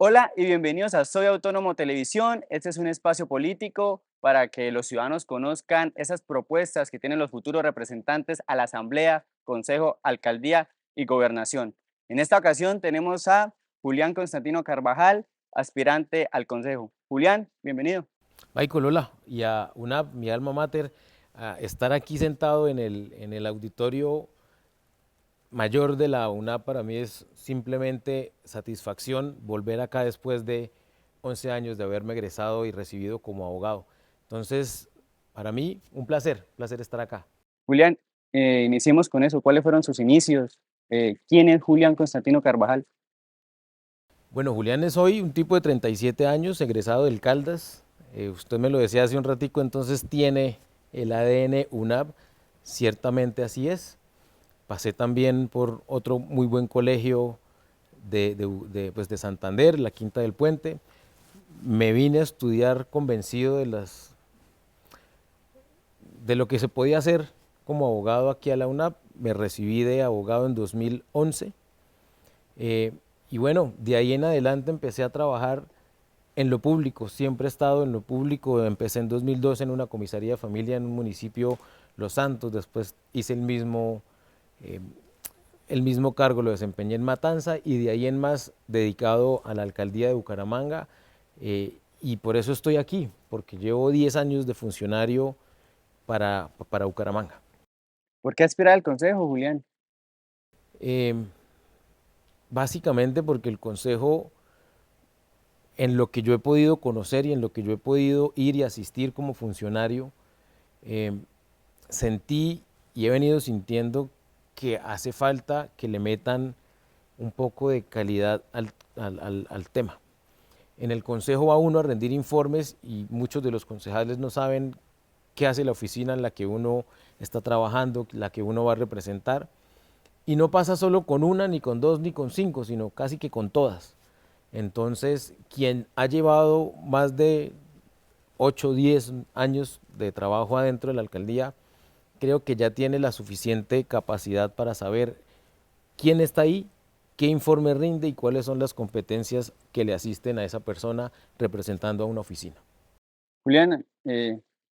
Hola y bienvenidos a Soy Autónomo Televisión. Este es un espacio político para que los ciudadanos conozcan esas propuestas que tienen los futuros representantes a la Asamblea, Consejo, Alcaldía y Gobernación. En esta ocasión tenemos a Julián Constantino Carvajal, aspirante al Consejo. Julián, bienvenido. Michael, hola, y a UNAP, mi alma mater, a estar aquí sentado en el auditorio mayor de la UNAP para mí es simplemente satisfacción volver acá después de 11 años de haberme egresado y recibido como abogado. Entonces, para mí, un placer estar acá. Julián, iniciemos con eso. ¿Cuáles fueron sus inicios? ¿Quién es Julián Constantino Carvajal? Bueno, Julián es hoy un tipo de 37 años, egresado del Caldas. Usted me lo decía hace un ratico, entonces tiene el ADN UNAP, ciertamente así es. Pasé también por otro muy buen colegio pues de Santander, la Quinta del Puente. Me vine a estudiar convencido de lo que se podía hacer como abogado aquí a la UNAP. Me recibí de abogado en 2011. eh, y bueno, de ahí en adelante empecé a trabajar en lo público. Siempre he estado en lo público. Empecé en 2012 en una comisaría de familia en un municipio, Los Santos. Después hice eh, el mismo cargo lo desempeñé en Matanza y de ahí en más dedicado a la alcaldía de Bucaramanga. Y por eso estoy aquí, porque llevo 10 años de funcionario para Bucaramanga. ¿Por qué aspira al Consejo, Julián? Eh, Básicamente porque el Consejo, en lo que yo he podido conocer y en lo que yo he podido ir y asistir como funcionario, eh, sentí y he venido sintiendo que hace falta que le metan un poco de calidad al tema. En el consejo va uno a rendir informes y muchos de los concejales no saben qué hace la oficina en la que uno está trabajando, la que uno va a representar. Y no pasa solo con una, ni con dos, ni con cinco, sino casi que con todas. Entonces, quien ha llevado más de 8 o 10 años de trabajo adentro de la alcaldía, creo que ya tiene la suficiente capacidad para saber quién está ahí, qué informe rinde y cuáles son las competencias que le asisten a esa persona representando a una oficina. Julián,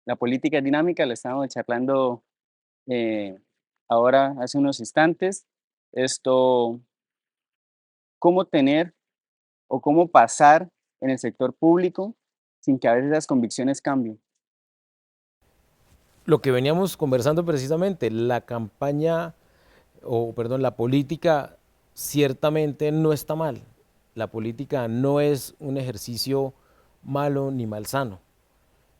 la política es dinámica, la estábamos charlando eh, ahora hace unos instantes. Esto, ¿cómo tener o cómo pasar en el sector público sin que a veces las convicciones cambien? Lo que veníamos conversando precisamente, la campaña, o perdón, la política ciertamente no está mal. La política no es un ejercicio malo ni malsano.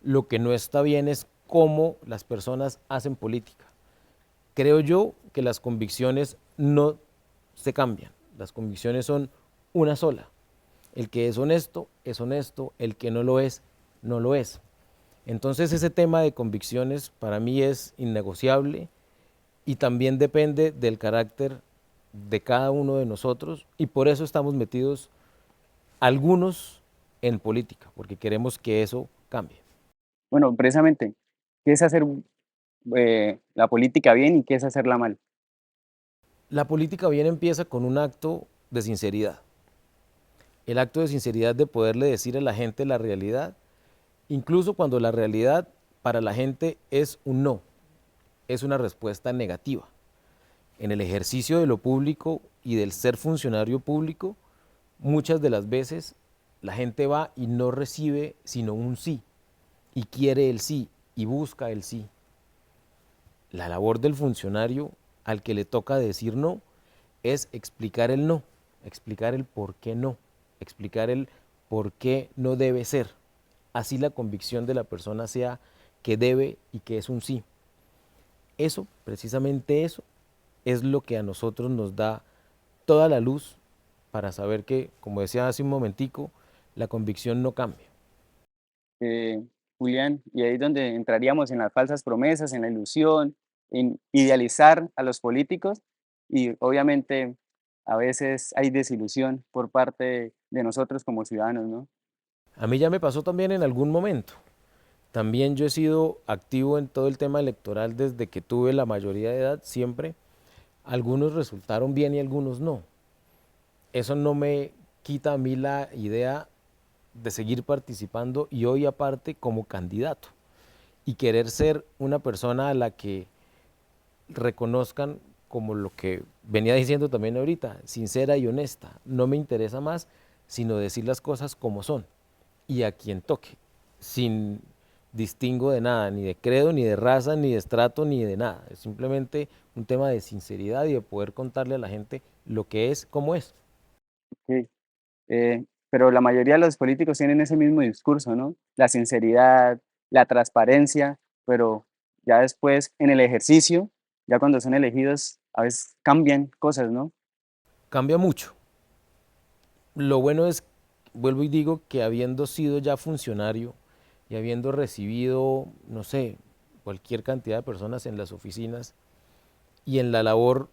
Lo que no está bien es cómo las personas hacen política. Creo yo que las convicciones no se cambian. Las convicciones son una sola. El que es honesto, el que no lo es, no lo es. Entonces ese tema de convicciones para mí es innegociable y también depende del carácter de cada uno de nosotros y por eso estamos metidos algunos en política, porque queremos que eso cambie. Bueno, precisamente, ¿qué es hacer la política bien y qué es hacerla mal? La política bien empieza con un acto de sinceridad. El acto de sinceridad de poderle decir a la gente la realidad, incluso cuando la realidad para la gente es un no, es una respuesta negativa. En el ejercicio de lo público y del ser funcionario público, muchas de las veces la gente va y no recibe sino un sí, y quiere el sí, y busca el sí. La labor del funcionario al que le toca decir no es explicar el no, explicar el por qué no, explicar el por qué no debe ser. Así la convicción de la persona sea que debe y que es un sí. Eso, precisamente eso, es lo que a nosotros nos da toda la luz para saber que, como decía hace un momentico, la convicción no cambia. Eh, Julián, y ahí es donde entraríamos en las falsas promesas, en la ilusión, en idealizar a los políticos y obviamente a veces hay desilusión por parte de nosotros como ciudadanos, ¿no? A mí ya me pasó también en algún momento. También yo he sido activo en todo el tema electoral desde que tuve la mayoría de edad, siempre. Algunos resultaron bien y algunos no. Eso no me quita a mí la idea de seguir participando y hoy aparte como candidato y querer ser una persona a la que reconozcan como lo que venía diciendo también ahorita, sincera y honesta. No me interesa más sino decir las cosas como son y a quien toque, sin distingo de nada, ni de credo, ni de raza, ni de estrato, ni de nada. Es simplemente un tema de sinceridad y de poder contarle a la gente lo que es, cómo es. Sí, pero la mayoría de los políticos tienen ese mismo discurso, ¿no? La sinceridad, la transparencia, pero ya después en el ejercicio, ya cuando son elegidos, a veces cambian cosas, ¿no? Cambia mucho. Lo bueno es, vuelvo y digo, que habiendo sido ya funcionario y habiendo recibido, no sé, cualquier cantidad de personas en las oficinas y en la labor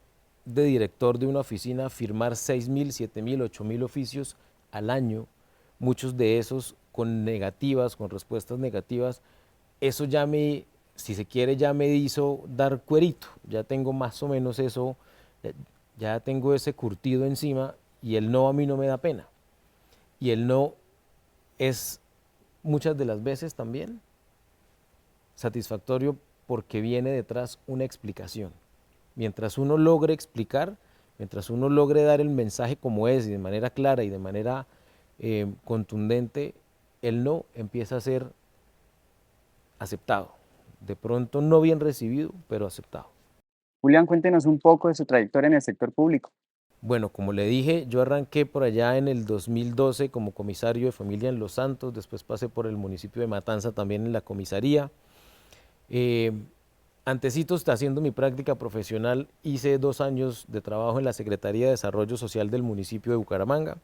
de director de una oficina, firmar 6.000, 7.000, 8.000 oficios al año, muchos de esos con negativas, con respuestas negativas, eso ya me, si se quiere, ya me hizo dar cuerito, ya tengo más o menos eso, ya tengo ese curtido encima y el no a mí no me da pena. Y el no es muchas de las veces también satisfactorio porque viene detrás una explicación. Mientras uno logre explicar, mientras uno logre dar el mensaje como es y de manera clara y de manera contundente, el no empieza a ser aceptado. De pronto no bien recibido, pero aceptado. Julián, cuéntenos un poco de su trayectoria en el sector público. Bueno, como le dije, yo arranqué por allá en el 2012 como comisario de familia en Los Santos, después pasé por el municipio de Matanza también en la comisaría. Eh, Antecitos, haciendo mi práctica profesional, hice 2 años de trabajo en la Secretaría de Desarrollo Social del municipio de Bucaramanga.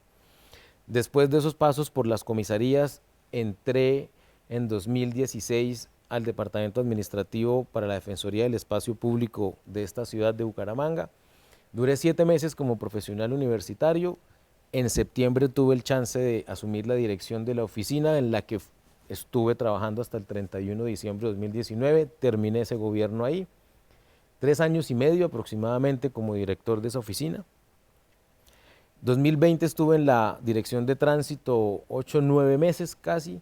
Después de esos pasos por las comisarías, entré en 2016 al Departamento Administrativo para la Defensoría del Espacio Público de esta ciudad de Bucaramanga. Duré 7 meses como profesional universitario. En septiembre tuve el chance de asumir la dirección de la oficina en la que estuve trabajando hasta el 31 de diciembre de 2019. Terminé ese gobierno ahí. 3 años y medio aproximadamente como director de esa oficina. 2020 estuve en la dirección de tránsito 8 o 9 meses casi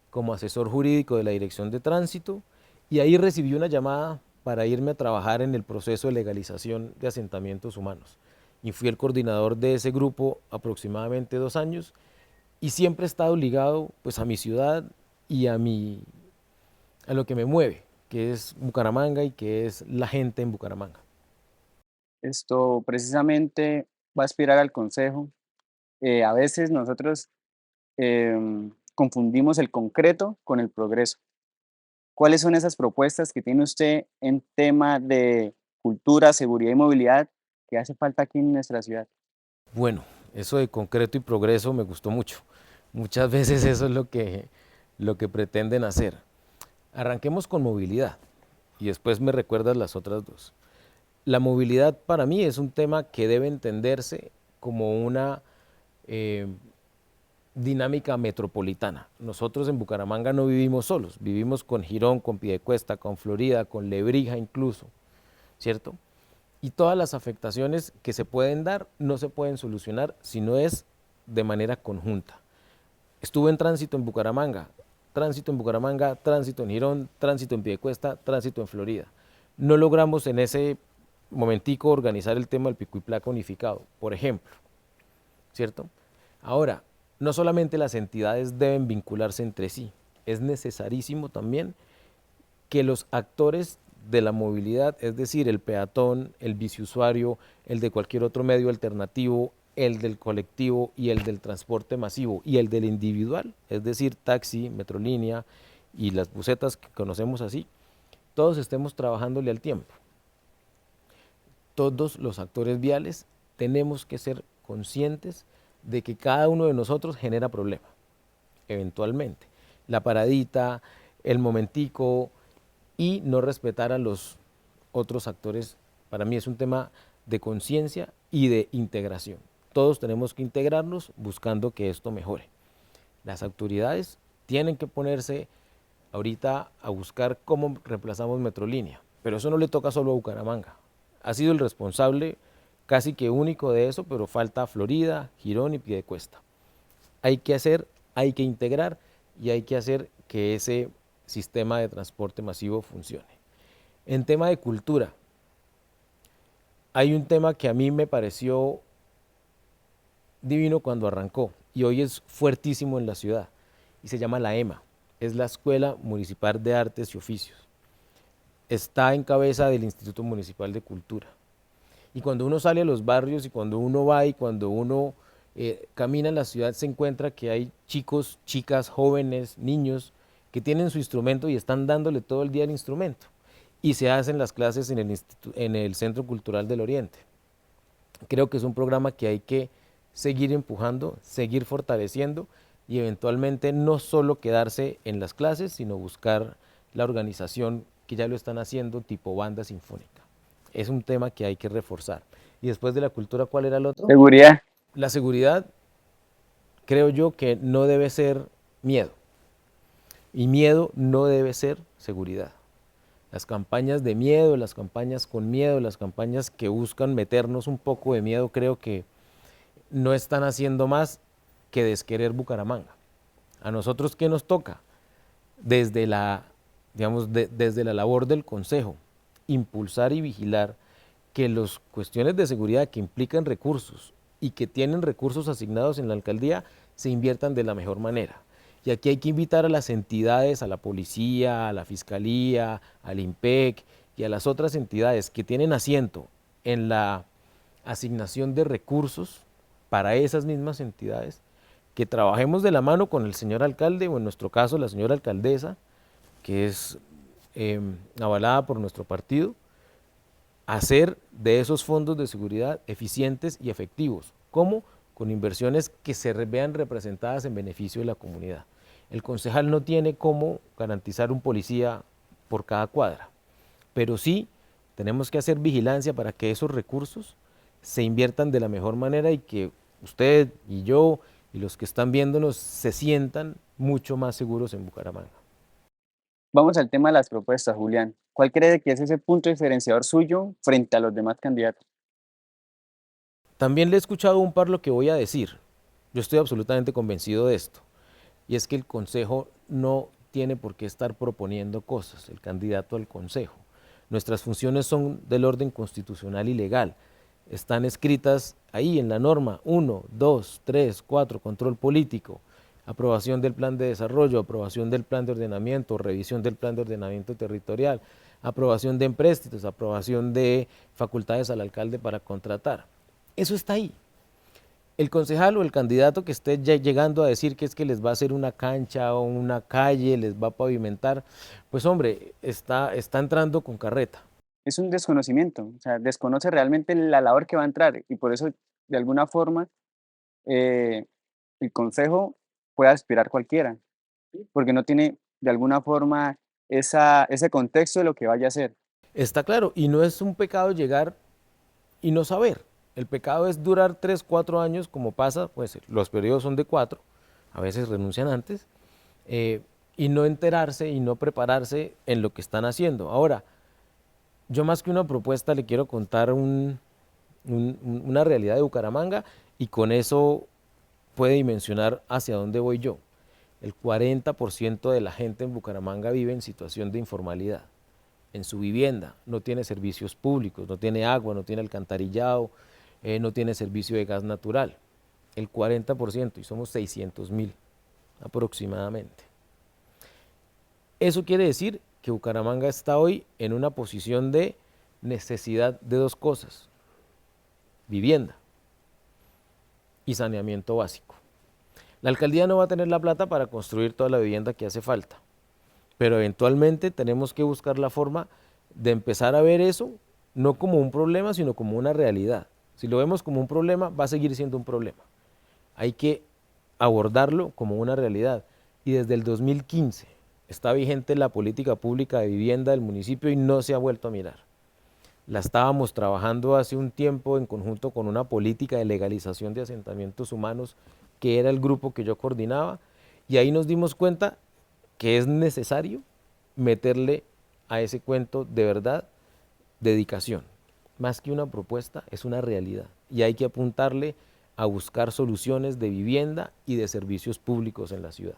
como asesor jurídico de la dirección de tránsito y ahí recibí una llamada para irme a trabajar en el proceso de legalización de asentamientos humanos. Y fui el coordinador de ese grupo aproximadamente 2 años y siempre he estado ligado pues a mi ciudad y a lo que me mueve, que es Bucaramanga y que es la gente en Bucaramanga. Esto precisamente va a aspirar al consejo. A veces nosotros confundimos el concreto con el progreso. ¿Cuáles son esas propuestas que tiene usted en tema de cultura, seguridad y movilidad que hace falta aquí en nuestra ciudad? Bueno, eso de concreto y progreso me gustó mucho. Muchas veces eso es lo que pretenden hacer. Arranquemos con movilidad y después me recuerdas las otras dos. La movilidad para mí es un tema que debe entenderse como una eh, dinámica metropolitana. Nosotros en Bucaramanga no vivimos solos, vivimos con Girón, con Piedecuesta, con Florida, con Lebrija incluso, ¿cierto? Y todas las afectaciones que se pueden dar no se pueden solucionar si no es de manera conjunta. Estuve en tránsito en Bucaramanga, tránsito en Girón, tránsito en Piedecuesta, tránsito en Florida. No logramos en ese momentico organizar el tema del pico y placa unificado, por ejemplo, ¿cierto? Ahora, no solamente las entidades deben vincularse entre sí, es necesarísimo también que los actores de la movilidad, es decir, el peatón, el biciusuario, el de cualquier otro medio alternativo, el del colectivo y el del transporte masivo y el del individual, es decir, taxi, metrolínea y las busetas que conocemos así, todos estemos trabajándole al tiempo. Todos los actores viales tenemos que ser conscientes de que cada uno de nosotros genera problema, eventualmente. La paradita, el momentico y no respetar a los otros actores, para mí es un tema de conciencia y de integración. Todos tenemos que integrarnos buscando que esto mejore. Las autoridades tienen que ponerse ahorita a buscar cómo reemplazamos Metrolínea, pero eso no le toca solo a Bucaramanga. Ha sido el responsable casi que único de eso, pero falta Florida, Girón y Piedecuesta. hay que hacer, hay que integrar y hay que hacer que ese sistema de transporte masivo funcione. En tema de cultura, hay un tema que a mí me pareció divino cuando arrancó y hoy es fuertísimo en la ciudad y se llama la EMA, es la Escuela Municipal de Artes y Oficios. Está en cabeza del Instituto Municipal de Cultura. Y cuando uno sale a los barrios y cuando uno va y cuando uno camina en la ciudad se encuentra que hay chicos, chicas, jóvenes, niños que tienen su instrumento y están dándole todo el día el instrumento. Y se hacen las clases en el Centro Cultural del Oriente. Creo que es un programa que hay que seguir empujando, seguir fortaleciendo y eventualmente no solo quedarse en las clases, sino buscar la organización que ya lo están haciendo tipo banda sinfónica. Es un tema que hay que reforzar. Y después de la cultura, ¿cuál era el otro? Seguridad. La seguridad, creo yo que no debe ser miedo. Y miedo no debe ser seguridad. Las campañas de miedo, las campañas con miedo, las campañas que buscan meternos un poco de miedo, creo que no están haciendo más que desquerer Bucaramanga. A nosotros, ¿qué nos toca? Desde la, digamos, desde la labor del Consejo, impulsar y vigilar que las cuestiones de seguridad que implican recursos y que tienen recursos asignados en la alcaldía se inviertan de la mejor manera. Y aquí hay que invitar a las entidades, a la policía, a la fiscalía, al IMPEC y a las otras entidades que tienen asiento en la asignación de recursos para esas mismas entidades, que trabajemos de la mano con el señor alcalde o en nuestro caso la señora alcaldesa, que es avalada por nuestro partido, hacer de esos fondos de seguridad eficientes y efectivos. ¿Cómo? Con inversiones que se vean representadas en beneficio de la comunidad. El concejal no tiene cómo garantizar un policía por cada cuadra, pero sí tenemos que hacer vigilancia para que esos recursos se inviertan de la mejor manera y que usted y yo y los que están viéndonos se sientan mucho más seguros en Bucaramanga. Vamos al tema de las propuestas, Julián. ¿Cuál cree que es ese punto diferenciador suyo frente a los demás candidatos? También le he escuchado un par lo que voy a decir. Yo estoy absolutamente convencido de esto. Y es que el Consejo no tiene por qué estar proponiendo cosas, el candidato al Consejo. Nuestras funciones son del orden constitucional y legal. Están escritas ahí en la norma 1, 2, 3, 4, control político, aprobación del plan de desarrollo, aprobación del plan de ordenamiento, revisión del plan de ordenamiento territorial, aprobación de empréstitos, aprobación de facultades al alcalde para contratar. Eso está ahí. El concejal o el candidato que esté ya llegando a decir que es que les va a hacer una cancha o una calle, les va a pavimentar, pues hombre, está entrando con carreta. Es un desconocimiento, o sea, desconoce realmente la labor que va a entrar y por eso, de alguna forma, eh, el consejo puede aspirar cualquiera, porque no tiene, de alguna forma, ese contexto de lo que vaya a hacer. Está claro, y no es un pecado llegar y no saber. El pecado es durar 3, 4 años, como pasa, pues los periodos son de 4, a veces renuncian antes, y no enterarse y no prepararse en lo que están haciendo. Ahora, yo más que una propuesta le quiero contar una realidad de Bucaramanga y con eso puede dimensionar hacia dónde voy yo. El 40% de la gente en Bucaramanga vive en situación de informalidad. En su vivienda no tiene servicios públicos, no tiene agua, no tiene alcantarillado, no tiene servicio de gas natural. El 40% y somos 600.000 aproximadamente. Eso quiere decir que Bucaramanga está hoy en una posición de necesidad de dos cosas: vivienda y saneamiento básico. La alcaldía no va a tener la plata para construir toda la vivienda que hace falta, pero eventualmente tenemos que buscar la forma de empezar a ver eso no como un problema, sino como una realidad. Si lo vemos como un problema, va a seguir siendo un problema. Hay que abordarlo como una realidad. Y desde el 2015 está vigente la política pública de vivienda del municipio y no se ha vuelto a mirar. La estábamos trabajando hace un tiempo en conjunto con una política de legalización de asentamientos humanos, que era el grupo que yo coordinaba, y ahí nos dimos cuenta que es necesario meterle a ese cuento de verdad dedicación. Más que una propuesta, es una realidad. Y hay que apuntarle a buscar soluciones de vivienda y de servicios públicos en la ciudad.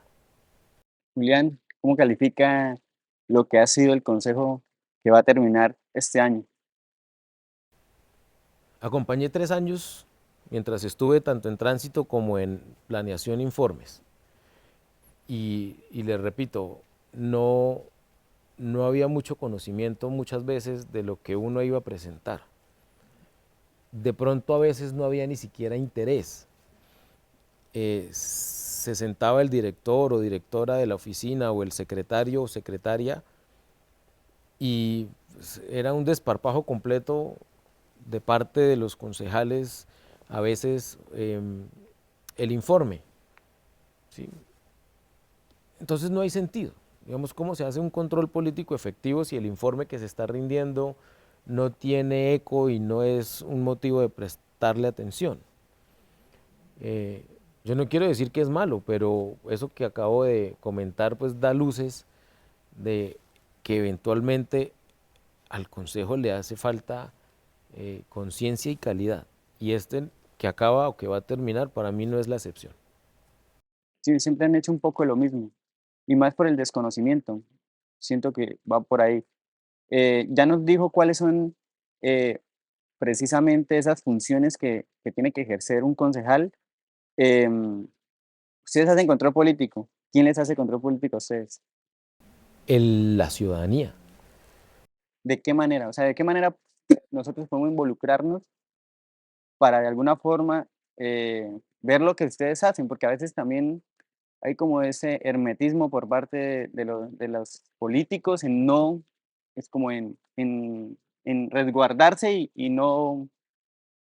Julián, ¿cómo califica lo que ha sido el consejo que va a terminar este año? Acompañé 3 años mientras estuve tanto en tránsito como en planeación e informes. Y les repito, no, no había mucho conocimiento muchas veces de lo que uno iba a presentar. De pronto a veces no había ni siquiera interés. Se sentaba el director o directora de la oficina o el secretario o secretaria y pues, era un desparpajo completo de parte de los concejales, a veces el informe, ¿sí? Entonces no hay sentido. Digamos, ¿cómo se hace un control político efectivo si el informe que se está rindiendo no tiene eco y no es un motivo de prestarle atención? Eh, yo no quiero decir que es malo, pero eso que acabo de comentar pues da luces de que eventualmente al consejo le hace falta conciencia y calidad. Y este que acaba o que va a terminar para mí no es la excepción. Sí, siempre han hecho un poco lo mismo, y más por el desconocimiento. Siento que va por ahí. Ya nos dijo cuáles son eh, precisamente esas funciones que tiene que ejercer un concejal. Em, Ustedes hacen control político. ¿Quién les hace control político a ustedes? La ciudadanía. ¿De qué manera? O sea, ¿de qué manera nosotros podemos involucrarnos para de alguna forma ver lo que ustedes hacen? Porque a veces también hay como ese hermetismo por parte de los políticos en no, es como en resguardarse y no,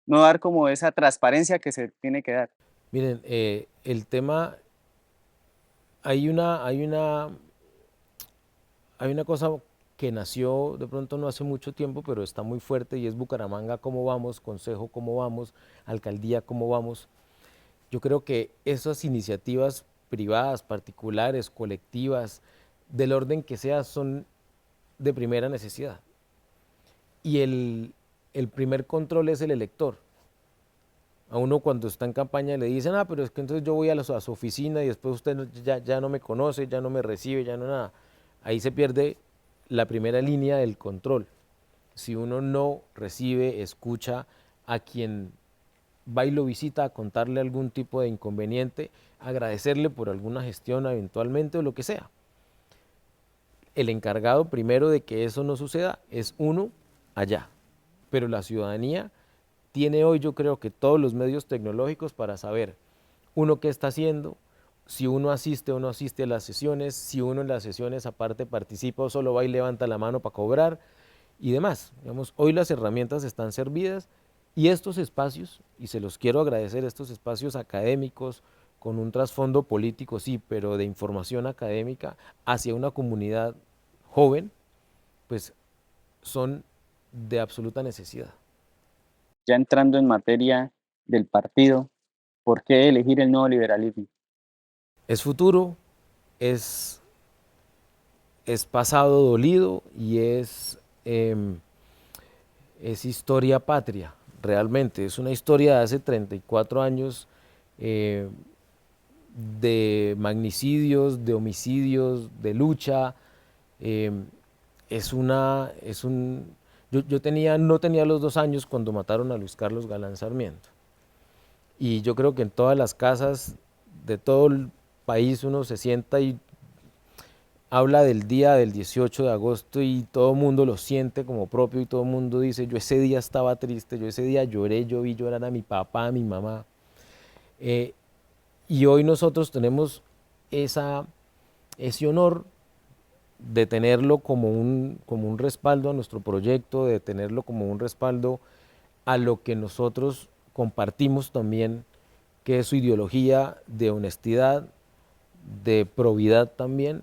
no dar como esa transparencia que se tiene que dar. Miren, el tema, hay una, hay una, hay una cosa que nació de pronto no hace mucho tiempo, pero está muy fuerte y es Bucaramanga, ¿cómo vamos? Consejo, ¿cómo vamos? Alcaldía, ¿cómo vamos? Yo creo que esas iniciativas privadas, particulares, colectivas, del orden que sea, son de primera necesidad. Y el primer control es el elector. A uno cuando está en campaña le dicen, pero es que entonces yo voy a su oficina y después usted ya no me conoce, ya no me recibe, ya no nada. Ahí se pierde la primera línea del control. Si uno no recibe, escucha a quien va y lo visita a contarle algún tipo de inconveniente, agradecerle por alguna gestión eventualmente o lo que sea. El encargado primero de que eso no suceda es uno allá, pero la ciudadanía tiene hoy yo creo que todos los medios tecnológicos para saber uno qué está haciendo, si uno asiste o no asiste a las sesiones, si uno en las sesiones aparte participa o solo va y levanta la mano para cobrar y demás. Digamos, hoy las herramientas están servidas y estos espacios, y se los quiero agradecer, estos espacios académicos con un trasfondo político, sí, pero de información académica hacia una comunidad joven, pues son de absoluta necesidad. Ya entrando en materia del partido, ¿por qué elegir el nuevo liberalismo? Es futuro, es, es pasado dolido y es historia patria, realmente. Es una historia de hace 34 años eh, de magnicidios, de homicidios, de lucha. eh, es un, yo no tenía los 2 años cuando mataron a Luis Carlos Galán Sarmiento. Y yo creo que en todas las casas de todo el país uno se sienta y habla del día del 18 de agosto y todo el mundo lo siente como propio y todo el mundo dice, yo ese día estaba triste, yo ese día lloré, yo vi llorar a mi papá, a mi mamá. Eh, y hoy nosotros tenemos esa, ese honor de tenerlo como un respaldo a nuestro proyecto, de tenerlo como un respaldo a lo que nosotros compartimos también, que es su ideología de honestidad, de probidad también,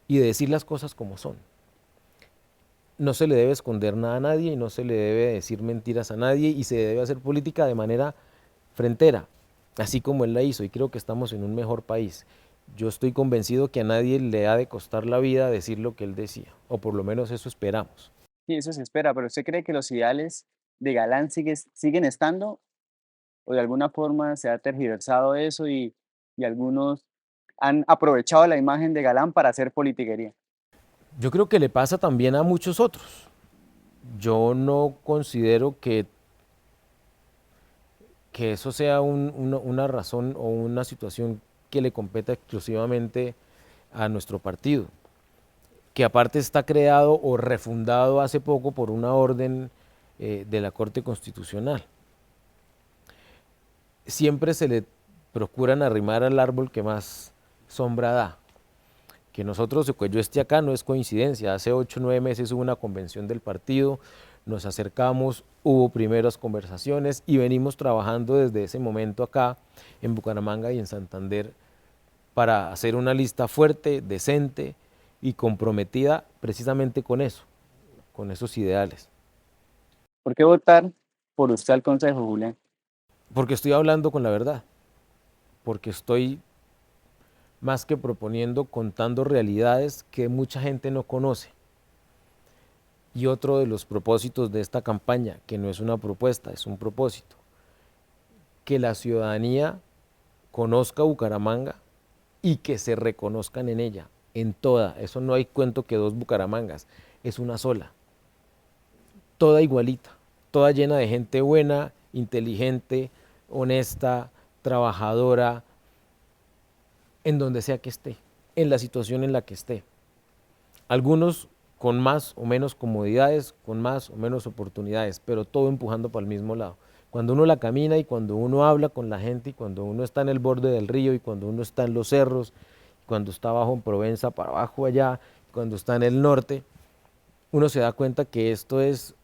y de decir las cosas como son. No se le debe esconder nada a nadie y no se le debe decir mentiras a nadie y se debe hacer política de manera frentera, así como él la hizo, y creo que estamos en un mejor país. Yo estoy convencido que a nadie le ha de costar la vida decir lo que él decía, o por lo menos eso esperamos. Sí, eso se espera, pero ¿usted cree que los ideales de Galán siguen estando? o de alguna forma se ha tergiversado eso y algunos han aprovechado la imagen de galán para hacer politiquería? Yo creo que le pasa también a muchos otros. Yo no considero que eso sea una razón o una situación que le competa exclusivamente a nuestro partido, que aparte está creado o refundado hace poco por una orden de la Corte Constitucional. Siempre se le procuran arrimar al árbol que más sombra da. Que nosotros, que yo esté acá no es coincidencia. Hace 8 o 9 meses hubo una convención del partido, nos acercamos, hubo primeras conversaciones y venimos trabajando desde ese momento acá en Bucaramanga y en Santander para hacer una lista fuerte, decente y comprometida precisamente con eso, con esos ideales. ¿Por qué votar por usted al consejo, Julián? Porque estoy hablando con la verdad, porque estoy más que proponiendo, contando realidades que mucha gente no conoce. Y otro de los propósitos de esta campaña, que no es una propuesta, es un propósito, que la ciudadanía conozca Bucaramanga y que se reconozcan en ella, en toda. Eso no hay cuento que dos Bucaramangas, es una sola, toda igualita, toda llena de gente buena, inteligente, honesta, trabajadora, en donde sea que esté, en la situación en la que esté. Algunos con más o menos comodidades, con más o menos oportunidades, pero todo empujando para el mismo lado. Cuando uno la camina y cuando uno habla con la gente y cuando uno está en el borde del río y cuando uno está en los cerros, cuando está abajo en Provenza, para abajo allá, cuando está en el norte, uno se da cuenta que esto es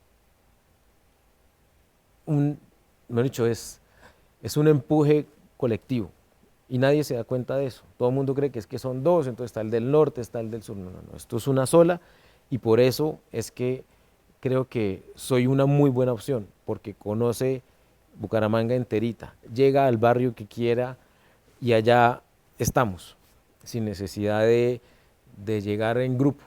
un, mejor dicho, es un empuje colectivo y nadie se da cuenta de eso. Todo el mundo cree que es que son dos, entonces está el del norte, está el del sur. No, no, no, esto es una sola y por eso es que creo que soy una muy buena opción, porque conoce Bucaramanga enterita, llega al barrio que quiera y allá estamos, sin necesidad de llegar en grupo,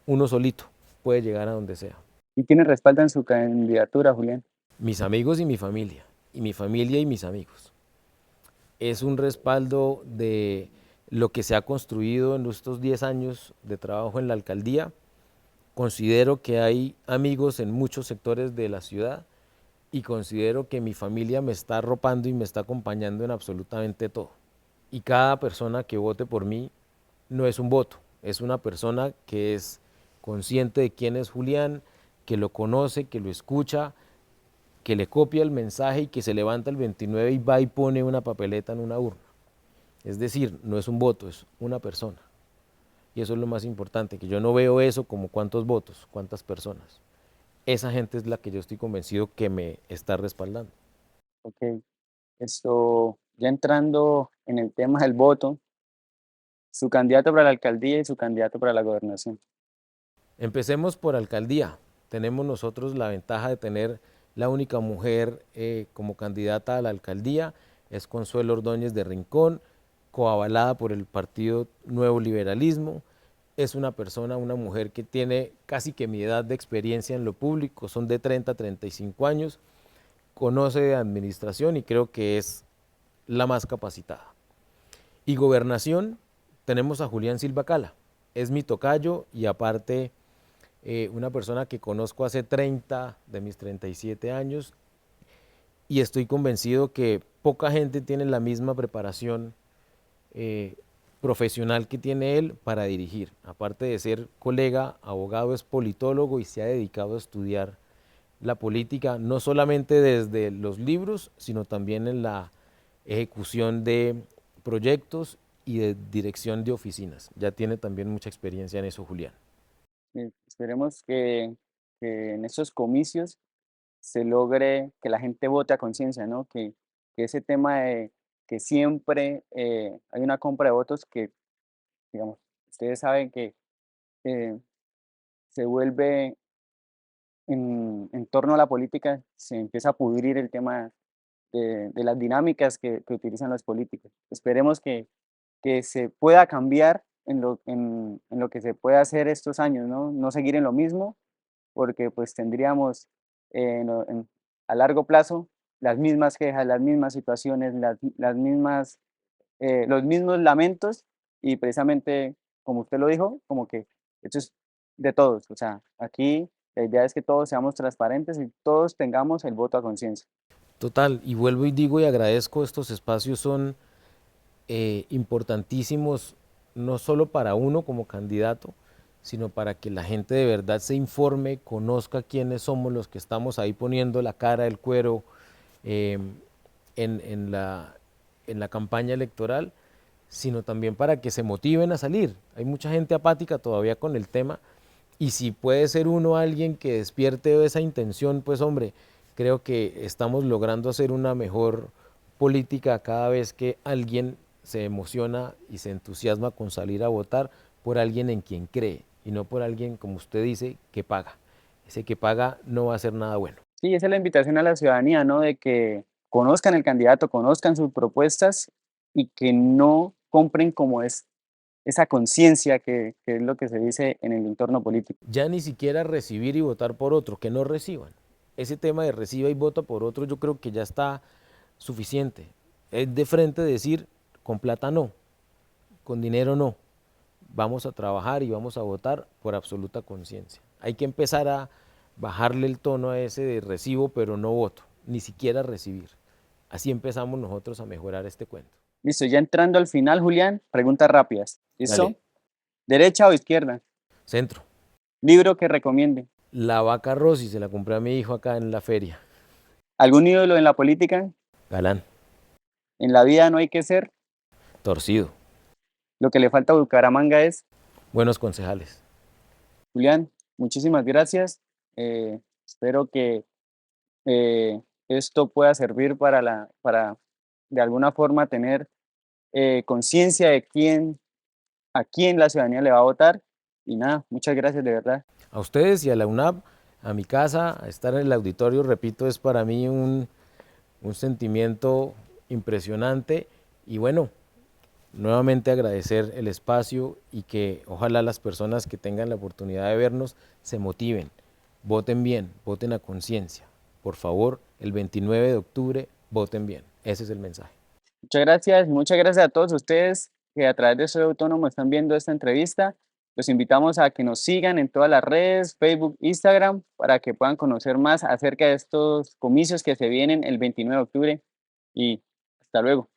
uno solito puede llegar a donde sea. ¿Y quiénes respaldan su candidatura, Julián? Mis amigos y mi familia y mis amigos. Es un respaldo de lo que se ha construido en estos 10 años de trabajo en la alcaldía. Considero que hay amigos en muchos sectores de la ciudad y considero que mi familia me está arropando y me está acompañando en absolutamente todo. Y cada persona que vote por mí no es un voto, es una persona que es consciente de quién es Julián, que lo conoce, que lo escucha, que le copia el mensaje y que se levanta el 29 y va y pone una papeleta en una urna. Es decir, no es un voto, es una persona. Y eso es lo más importante, que yo no veo eso como cuántos votos, cuántas personas. Esa gente es la que yo estoy convencido que me está respaldando. Ok, esto, ya entrando en el tema del voto, su candidato para la alcaldía y su candidato para la gobernación. Empecemos por alcaldía. Tenemos nosotros la ventaja de tener la única mujer como candidata a la alcaldía, es Consuelo Ordóñez de Rincón, coavalada por el Partido Nuevo Liberalismo. Es una persona, una mujer que tiene casi que mi edad de experiencia en lo público, son de 30 a 35 años, conoce de administración y creo que es la más capacitada. Y gobernación, tenemos a Julián Silva Cala, es mi tocayo y aparte una persona que conozco hace 30 de mis 37 años y estoy convencido que poca gente tiene la misma preparación eh, profesional que tiene él para dirigir. Aparte de ser colega, abogado, es politólogo y se ha dedicado a estudiar la política, no solamente desde los libros, sino también en la ejecución de proyectos y de dirección de oficinas. Ya tiene también mucha experiencia en eso, Julián. Esperemos que en esos comicios se logre que la gente vote a conciencia, ¿no? Que ese tema de que siempre hay una compra de votos que, digamos, ustedes saben que eh, se vuelve en torno a la política, se empieza a pudrir el tema de las dinámicas que utilizan los políticos. Esperemos que se pueda cambiar en lo que se puede hacer estos años, ¿no? No seguir en lo mismo, porque pues tendríamos a largo plazo las mismas quejas, las mismas situaciones, las mismas, los mismos lamentos y precisamente, como usted lo dijo, como que esto es de todos. O sea, aquí la idea es que todos seamos transparentes y todos tengamos el voto a conciencia. Total, y vuelvo y digo y agradezco, estos espacios son importantísimos, no solo para uno como candidato, sino para que la gente de verdad se informe, conozca quiénes somos los que estamos ahí poniendo la cara, el cuero eh, en la campaña electoral, sino también para que se motiven a salir. Hay mucha gente apática todavía con el tema y si puede ser uno alguien que despierte esa intención, pues hombre, creo que estamos logrando hacer una mejor política cada vez que alguien se emociona y se entusiasma con salir a votar por alguien en quien cree y no por alguien, como usted dice, que paga. Ese que paga no va a hacer nada bueno. Sí, esa es la invitación a la ciudadanía, ¿no? De que conozcan el candidato, conozcan sus propuestas y que no compren como es esa conciencia que es lo que se dice en el entorno político. Ya ni siquiera recibir y votar por otro, que no reciban. Ese tema de reciba y vota por otro yo creo que ya está suficiente. Es de frente decir, con plata no, con dinero no. Vamos a trabajar y vamos a votar por absoluta conciencia. Hay que empezar a bajarle el tono a ese de recibo pero no voto, ni siquiera recibir. Así empezamos nosotros a mejorar este cuento. Listo, ya entrando al final, Julián, preguntas rápidas. Dale, ¿Listo? ¿Derecha o izquierda? centro. ¿Libro que recomiende? La vaca Rosy se la compré a mi hijo acá en la feria. ¿Algún ídolo en la política? Galán, En la vida no hay que ser. torcido, Lo que le falta a Bucaramanga es, buenos concejales. Julián, muchísimas gracias. Espero que esto pueda servir para de alguna forma tener conciencia de a quién la ciudadanía le va a votar. Y nada, muchas gracias de verdad. A ustedes y a la UNAP, a mi casa, a estar en el auditorio, repito, es para mí un sentimiento impresionante y bueno, nuevamente agradecer el espacio y que ojalá las personas que tengan la oportunidad de vernos se motiven, voten bien, voten a conciencia. Por favor, el 29 de octubre, voten bien. Ese es el mensaje. Muchas gracias a todos ustedes que a través de Soy Autónomo están viendo esta entrevista. Los invitamos a que nos sigan en todas las redes, Facebook, Instagram, para que puedan conocer más acerca de estos comicios que se vienen el 29 de octubre. Y hasta luego.